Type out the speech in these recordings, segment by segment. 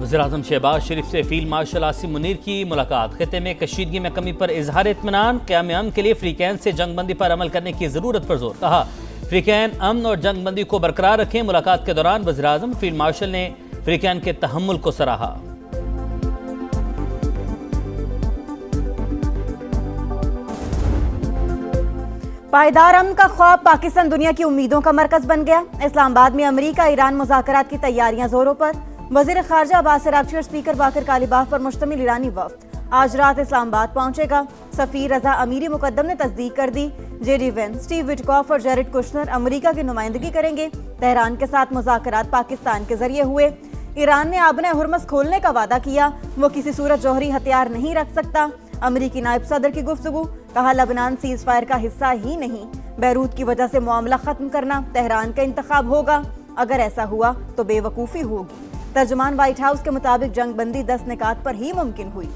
वज़ीर-ए-आज़म शहबाज शरीफ से field marshal Asim Munir की मुलाकात। खित्ते में कशीदगी में कमी पर इजहार इत्मीनान। क़याम अमन के लिए फ्रीकैन से जंगबंदी पर अमल करने की ज़रूरत पर जोर। कहा फ्रीकैन अमन और जंगबंदी को बरकरार रखें। मुलाकात के दौरान वज़ीर-ए-आज़म फील्ड मार्शल ने फ्रीकैन के तहम्मुल को सराहा। पायदार अमन का ख्वाब पाकिस्तान दुनिया की उम्मीदों का मरकज बन गया। इस्लामाबाद में अमेरिका ईरान मुज़ाकरात की तैयारियां जोरों पर। वज़ीर ख़ारजा अब्बास अराग़ची और स्पीकर बाकर कालिबाफ पर मुश्तमिल ईरानी वफ़द आज रात इस्लामाबाद पहुंचेगा। सफ़ीर रज़ा अमीरी मुक़द्दम ने तस्दीक कर दी। जेडी वेंस, स्टीव विटकॉफ और जेरेड कुशनर अमेरिका की नुमाइंदगी करेंगे। तेहरान के साथ मुज़ाकरात पाकिस्तान के जरिए हुए। ईरान ने आबने हुर्मस खोलने का वादा किया। वो किसी सूरत जौहरी हथियार नहीं रख सकता। अमेरिकी नायब सदर की गुफ्तगू। कहा लबनान सीज फायर का हिस्सा ही नहीं। बैरूत की वजह से मामला खत्म करना तेहरान का इंतखाब होगा। अगर ऐसा हुआ तो बेवकूफ़ी होगी। तर्जुमान व्हाइट हाउस के मुताबिक जंगबंदी 10 निकात पर ही मुमकिन हुई।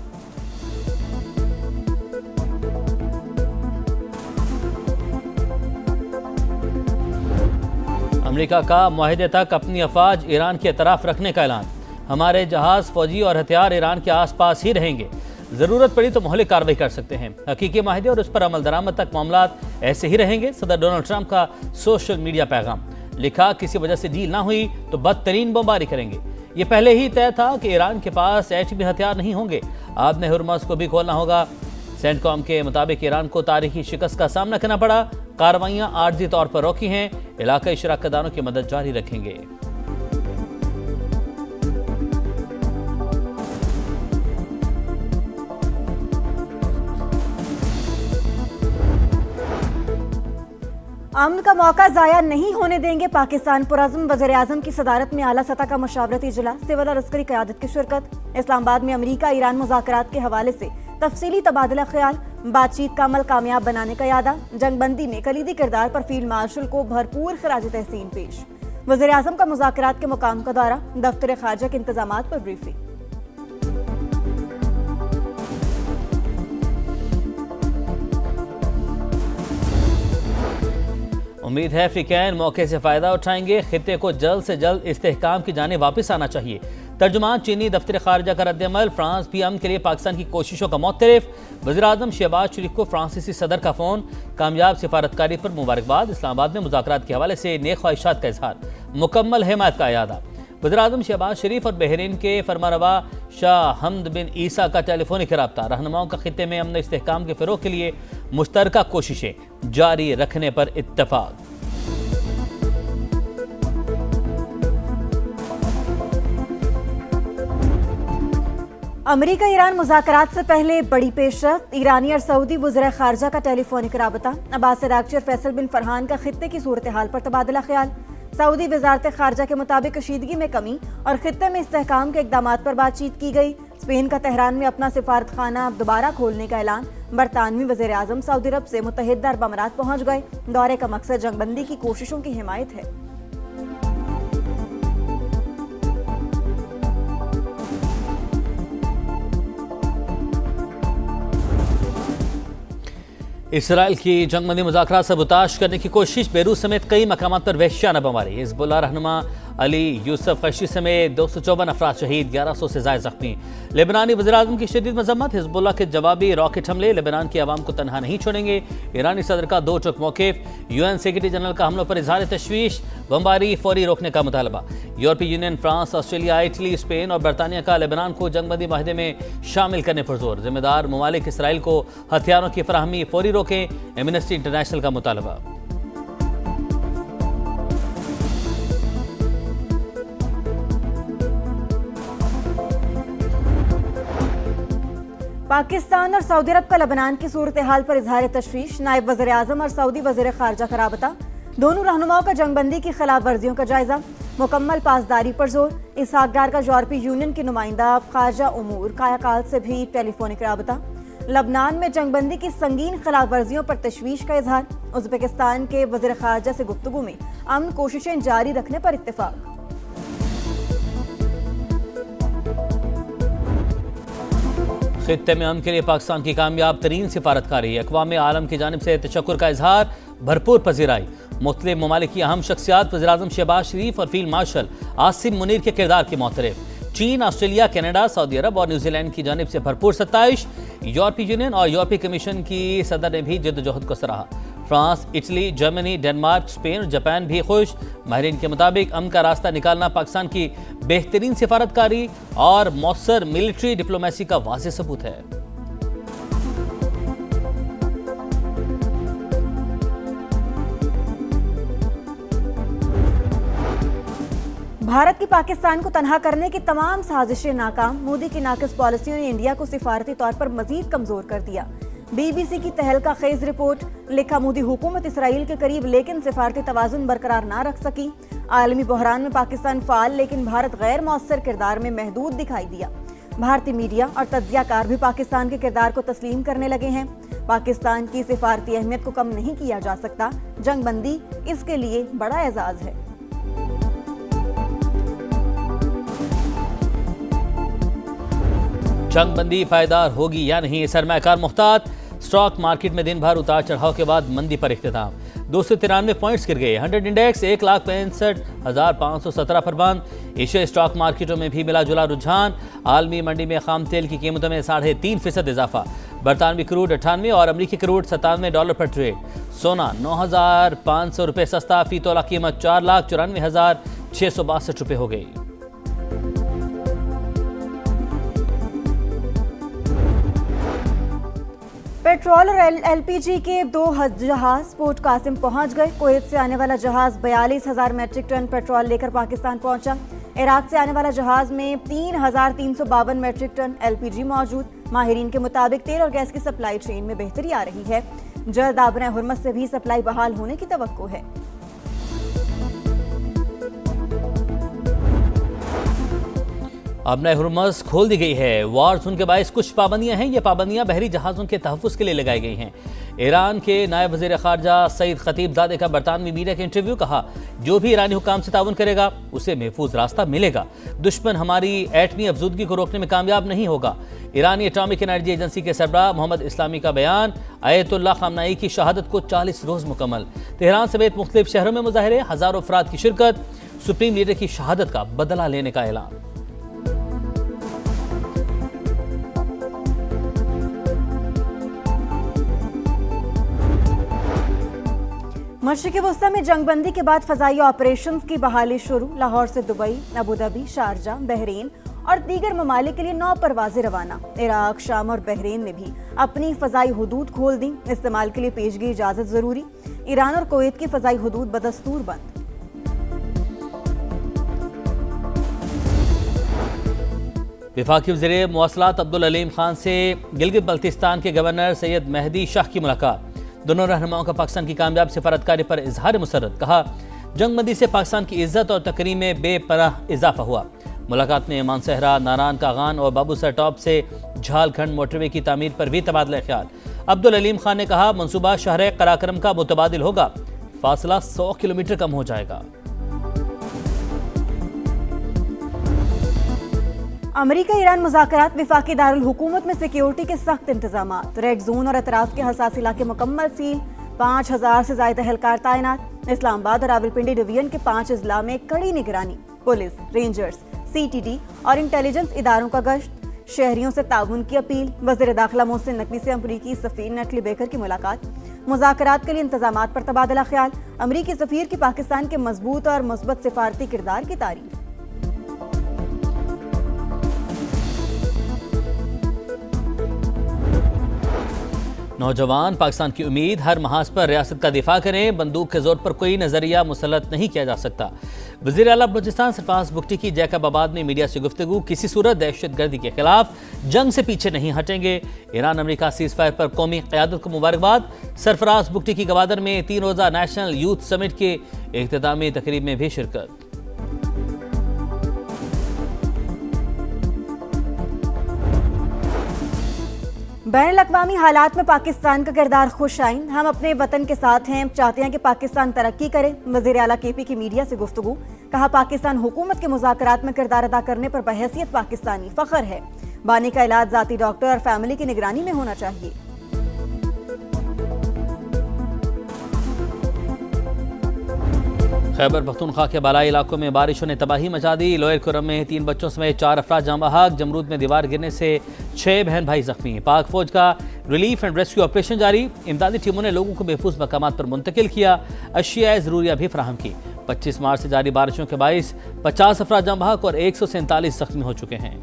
अमेरिका का मुआहदे तक अपनी अफवाज ईरान की तरफ रखने का ऐलान। हमारे जहाज, फौजी और हथियार ईरान के आसपास ही रहेंगे। ज़रूरत पड़ी तो मौलिक कार्रवाई कर सकते हैं। हकीकी माहिदे और उस पर अमल दरामद तक मामलात ऐसे ही रहेंगे। सदर डोनाल्ड ट्रंप का सोशल मीडिया पैगाम। लिखा किसी वजह से डील ना हुई तो बदतरीन बमबारी करेंगे। ये पहले ही तय था कि ईरान के पास एटमी हथियार नहीं होंगे। आबने हुर्मस को भी खोलना होगा। सेंटकॉम के मुताबिक ईरान को तारीखी शिकस्त का सामना करना पड़ा। कार्रवाइयां आर्जी तौर पर रोकी हैं। इलाकाई शराकतदारों की मदद जारी रखेंगे। अमन का मौका जाया नहीं होने देंगे पाकिस्तान पुरअज़्म। वज़ीर-ए-आज़म की सदारत में आला सतह का मशावरती इजलास, सिविल और अस्करी क़यादत की शिरकत। इस्लामाबाद में अमेरिका ईरान मुज़ाकरात के हवाले से तफसीली तबादला ख्याल। बातचीत का अमल कामयाब बनाने का यादा। जंगबंदी में कलीदी किरदार पर फील्ड मार्शल को भरपूर खराज तहसीन पेश। वज़ीर-ए-आज़म का मुज़ाकरात के मुकाम का दौरा। दफ्तर ख़ारजा के इंतज़ामात पर ब्रीफिंग। उम्मीद है फ्रीकैन मौके से फ़ायदा उठाएंगे। खित्ते को जल्द से जल्द इस्तेहकाम की जाने वापस आना चाहिए। तर्जुमान चीनी दफ्तर ख़ारजा का रद्द-ए-अमल। फ्रांस भी अमन के लिए पाकिस्तान की कोशिशों का मुतरफ। वज़ीर-ए-आज़म शहबाज शरीफ को फ्रांसीसी सदर का फ़ोन। कामयाब सिफारतकारी पर मुबारकबाद। इस्लामाबाद में मुज़ाकरात के हवाले से नेक ख्वाहिशात का इजहार। मुकम्मल हिमायत का अयादा। वज़ीर-ए-आज़म शहबाज शरीफ और बहरीन के फरमानरवा शाह हमद बिन ईसा का टेलीफोनिक रब्ता। रहनुमाओं का खित्ते में अमन इस्तेहकाम के फ़रोग़ के लिए मुश्तरका कोशिशें जारी रखने पर इत्तफ़ाक़। अमेरिका ईरान मुज़ाकरात से पहले बड़ी पेशरफ्त। ईरानी और सऊदी वज़ीर ख़ारजा का टेलीफोनिक राबता। अब्बास अराग़ची और फैसल बिन फरहान का खित्ते की सूरत हाल पर तबादला ख्याल। सऊदी वज़ारत ख़ारजा के मुताबिक कशीदगी में कमी और खित्ते में इस्तेहकाम के इक़दामात पर बातचीत की गई। स्पेन का तेहरान में अपना सिफारतखाना दोबारा खोलने का ऐलान। बरतानवी वज़ीर-ए-आज़म सऊदी अरब से मुत्तहिदा अरब अमारात पहुँच गए। दौरे का मकसद जंगबंदी की कोशिशों की हिमायत है। इसराइल की जंगबंदी मुज़ाकरात सबूताश करने की कोशिश। बेरूत समेत कई मकामात पर वहशियाना बमबारी। हिज़्बुल्लाह रहनुमा अली यूसुफ ख़शी समेत 254 अफराद शहीद, 1100 से ज़ायद ज़ख्मी। लेबनानी वज़ीर-ए-आज़म की शदीद मज़म्मत। हिज़्बुल्लाह के जवाबी रॉकेट हमले। लेबनान की आवाम को तनहा नहीं छोड़ेंगे। ईरानी सदर का दो टुक मौक़िफ़। UN सेक्रेटरी जनरल का हमलों पर इज़हार तशवीश। बमबारी फौरी रोकने का मुतालबा। यूरोपीय union, France, Australia, Italy, Spain और बरतानिया का लेबनान को जंगबंदी माहिदे में शामिल करने पर जोर। जिम्मेदार ममालिक इसराइल को हथियारों की फराहमी फौरी रोकें। एमनेस्टी इंटरनेशनल का मुतालबा। पाकिस्तान और सऊदी अरब का लबनान की सूरत हाल पर इजहार तशवीश। नायब वज़ीर-ए-आज़म और सऊदी वज़ीर ख़ारजा का राबता। दोनों रहनुमाओं का जंगबंदी की खिलाफ वर्जियों का जायजा। मुकम्मल पासदारी पर जोर। इसहाक डार का यूरोपीय यूनियन की नुमाइंदा ख़ारजा उमूर कायाकाल से भी टेलीफोनिक राबता। लबनान में जंगबंदी की संगीन खिलाफ वर्जियों पर तशवीश का इजहार। उज़्बेकिस्तान के वज़ीर ख़ारजा से गुफ्तगू में अमन कोशिशें जारी रखने पर इत्तेफाक। खित्ते में अमन के लिए पाकिस्तान की कामयाब तरीन सिफारतकारी। अक़वाम आलम की जानिब से तशक्कुर का इजहार। भरपूर पजीराई। मुख्तलिफ ममालिक की अहम शख्सियात वज़ीर-ए-आज़म शहबाज शरीफ और फील्ड मार्शल आसिम मुनीर के किरदार की मोतरफ। चीन, ऑस्ट्रेलिया, कनाडा, सऊदी अरब और न्यूजीलैंड की जानिब से भरपूर सत्ताइश। यूरोपीय यूनियन और यूरोपीय कमीशन की सदर ने भी जद्दोजहद को सराहा। France, Italy, Germany, Denmark, Spain और जापान भी खुश। माहिरीन के मुताबिक अमन का रास्ता निकालना पाकिस्तान की बेहतरीन सिफारतकारी और मौसर मिलिट्री डिप्लोमेसी का वाज़ेह सबूत है। भारत की पाकिस्तान को तनहा करने की तमाम साजिशें नाकाम। मोदी की नाकिस पॉलिसियों ने इंडिया को सिफारती तौर पर मजीद कमजोर कर दिया। बीबीसी की तहलका खेज रिपोर्ट, लिखा मोदी हुकूमत इसराइल के करीब लेकिन सिफारती तवाजुन बरकरार ना रख सकी। आलमी बहरान में पाकिस्तान फाल लेकिन भारत गैर मौसर किरदार में महदूद दिखाई दिया। भारतीय मीडिया और तज्जियाकार भी पाकिस्तान के किरदार को तस्लीम करने लगे हैं। पाकिस्तान की सिफारती अहमियत को कम नहीं किया जा सकता। जंगबंदी इसके लिए बड़ा एजाज है। जंगबंदी पायदार होगी या नहीं, सरमायाकार मुहतात। स्टॉक मार्केट में दिन भर उतार चढ़ाव के बाद मंदी पर इख्तिताम। 293 पॉइंट्स गिर गए। 100 इंडेक्स 1,65,517 पर बंद। एशियाई स्टॉक मार्केटों में भी मिला जुला रुझान। आलमी मंडी में खाम तेल की कीमतों में 3.5% इजाफा। बरतानवी क्रूड 98 और अमरीकी क्रूड $97 पर ट्रेड। सोना 9,500 रुपये सस्ता, फी तोला कीमत 4,94,662 रुपये हो गई। पेट्रोल और एलपीजी के 2 जहाज पोर्ट कासिम पहुंच गए। कुवैत से आने वाला जहाज 42,000 मैट्रिक टन पेट्रोल लेकर पाकिस्तान पहुंचा। इराक से आने वाला जहाज में 3,352 मैट्रिक टन एलपीजी मौजूद। माहिरीन के मुताबिक तेल और गैस की सप्लाई चेन में बेहतरी आ रही है। जल्द आबरा हुर्मस से भी सप्लाई बहाल होने की तवक्को है। अब नए हुर्मस खोल दी गई है। वार जोन के बायस कुछ पाबंदियां हैं। ये पाबंदियां बहरी जहाज़ों के तहफ़्फ़ुज़ के लिए लगाई गई हैं। ईरान के नायब वज़ीर ख़ारजा सईद खतीबज़ादे का बरतानवी मीडिया के इंटरव्यू, कहा जो भी ईरानी हुकाम से ताउन करेगा उसे महफूज रास्ता मिलेगा। दुश्मन हमारी एटमी अफजूदगी को रोकने में कामयाब नहीं होगा। ईरानी एटॉमिक एनर्जी एजेंसी के सरबराह मोहम्मद इस्लामी का बयान। आयतुल्लाह ख़ामनेई की शहादत को 40 रोज़ मुकम्मल। तेहरान समेत मुख्तलिफ शहरों में मुजाहरे, हज़ारों अफराद की शिरकत। सुप्रीम लीडर की शहादत का बदला लेने का ऐलान। मशरिक़ वस्ता में जंगबंदी के बाद फ़ज़ाई ऑपरेशंस की बहाली शुरू। लाहौर से दुबई, अबूधाबी, शारजा, बहरीन और दीगर ममालिक के लिए 9 परवाज़ें रवाना। इराक, शाम और बहरीन ने भी अपनी फ़ज़ाई हुदूद खोल दी। इस्तेमाल के लिए पेशगी इजाज़त ज़रूरी। ईरान और कुवैत की फ़ज़ाई हुदूद बदस्तूर बंद। वफाकी वज़ीर मवासलात अब्दुल अलीम खान से गिलगित बल्तिस्तान के गवर्नर सैयद मेहदी शाह की मुलाकात। दोनों रहनुमाओं का पाकिस्तान की कामयाब सिफारतकारी पर इजहार मुसर्रत। कहा जंगबंदी से पाकिस्तान की इज्जत और तकरीम में बेपनाह इजाफा हुआ। मुलाकात में मानसहरा, नारान कागान और बाबूसर टॉप से झालखंड मोटरवे की तामीर पर भी तबादला ख्याल। अब्दुल अलीम खान ने कहा मंसूबा शहर कराक्रम का मुतबादिल होगा। फासला 100 किलोमीटर कम हो जाएगा। अमेरिका ईरान मुज़ाकरात। वफाकी दारुल हुकूमत में सिक्योरिटी के सख्त इंतजामात। रेड जोन और एतराफ़ के हसास इलाके मुकम्मल सील। 5,000 से ज़ायद एहलकार तैनात। इस्लामाबाद और रावलपिंडी डिवीजन के 5 अजला में कड़ी निगरानी। पुलिस, रेंजर्स, CTD और इंटेलिजेंस इदारों का गश्त। शहरियों से ताउन की अपील। वज़ीर दाखिला मोहसिन नकवी से अमरीकी सफ़ीर नटली बेकर की मुलाकात। मुज़ाकरात के लिए इंतजामात पर तबादला ख्याल। अमरीकी सफ़ीर की पाकिस्तान के मजबूत और मुस्बत सिफारती किरदार की तारीफ। नौजवान पाकिस्तान की उम्मीद, हर महाज पर रियासत का दिफा करें। बंदूक के जोर पर कोई नजरिया मुसलत नहीं किया जा सकता। वज़ीर आला बलूचिस्तान सरफराज बुगटी की जैकबाबाद में मीडिया से गुफ्तगू। किसी सूरत दहशतगर्दी के खिलाफ जंग से पीछे नहीं हटेंगे। ईरान अमेरिका सीज फायर पर कौमी क़यादत को मुबारकबाद। सरफराज बुगटी की गवादर में 3 रोज़ा नेशनल यूथ समिट के इख्तितामी तकरीब में भी शिरकत। बैनुल-अक़वामी हालात में पाकिस्तान का किरदार खुशाइन। हम अपने वतन के साथ हैं, चाहते हैं कि पाकिस्तान तरक्की करे। वज़ीर आला KP की मीडिया से गुफ्तगू। कहा पाकिस्तान हुकूमत के मुज़ाकरात में किरदार अदा करने पर बहैसियत पाकिस्तानी फ़ख्र है। बानी का इलाज ज़ाती डॉक्टर और फैमिली की निगरानी में होना चाहिए। खैबर पख्तूनख्वा के बालाई इलाकों में बारिशों ने तबाही मचा दी। लोयर कुरम में 3 बच्चों समेत 4 अफराद जाँ बहक। जमरूद में दीवार गिरने से 6 बहन भाई जख्मी। पाक फौज का रिलीफ एंड रेस्क्यू ऑपरेशन जारी। इमदादी टीमों ने लोगों को महफूज मकामात पर मुंतकिल किया। अशिया ज़रूरिया भी फराहम की। 25 मार्च से जारी बारिशों के बाइस 50 अफराद जाँ बहक और 147 जख्मी हो चुके हैं।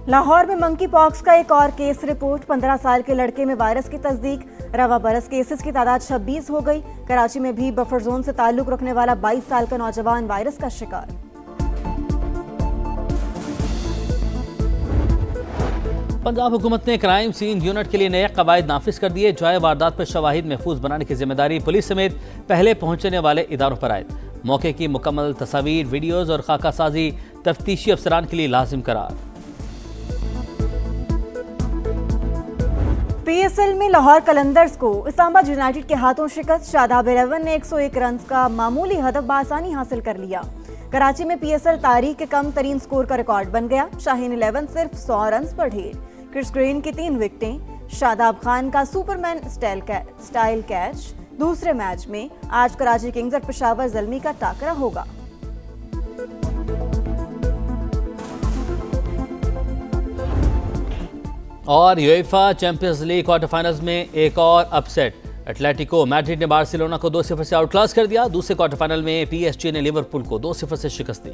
लाहौर में मंकी पॉक्स का एक और केस रिपोर्ट। 15 साल के लड़के में वायरस की तस्दीक। रवा बरस केसेस की तादाद 26 हो गई। कराची में भी बफर जोन से ताल्लुक रखने वाला 22 साल का नौजवान वायरस का शिकार। पंजाब हुकूमत ने क्राइम सीन यूनिट के लिए नए कवायद नाफिज कर दिए। जाए वारदात पर शवाहिद महफूज बनाने की जिम्मेदारी पुलिस समेत पहले पहुंचने वाले इदारों पर आए। मौके की मुकम्मल तस्वीर, वीडियोज और खाका साजी तफ्तीशी अफसरान के लिए लाजिम करार। पीएसएल में लाहौर कलंदर्स को इस्लामाबाद यूनाइटेड के हाथों शिकस्त। शादाब 11 ने 101 रन का मामूली हदफ बासानी हासिल कर लिया। कराची में पीएसएल तारीख के कम तरीन स्कोर का रिकॉर्ड बन गया। शाहीन 11 सिर्फ 100 रन पर ढेर। क्रिस ग्रीन की 3 विकेटें। शादाब खान का सुपरमैन स्टाइल कैच। दूसरे मैच में आज कराची किंग्स और पेशावर ज़ल्मी का टाकरा होगा। और UEFA champions league quarter finals में एक और अपसेट। एटलेटिको मैड्रिड ने बार्सिलोना को 2-0 से आउट क्लास कर दिया। दूसरे क्वार्टर फाइनल में पीएसजी ने लिवरपूल को 2-0 से शिकस्त दी।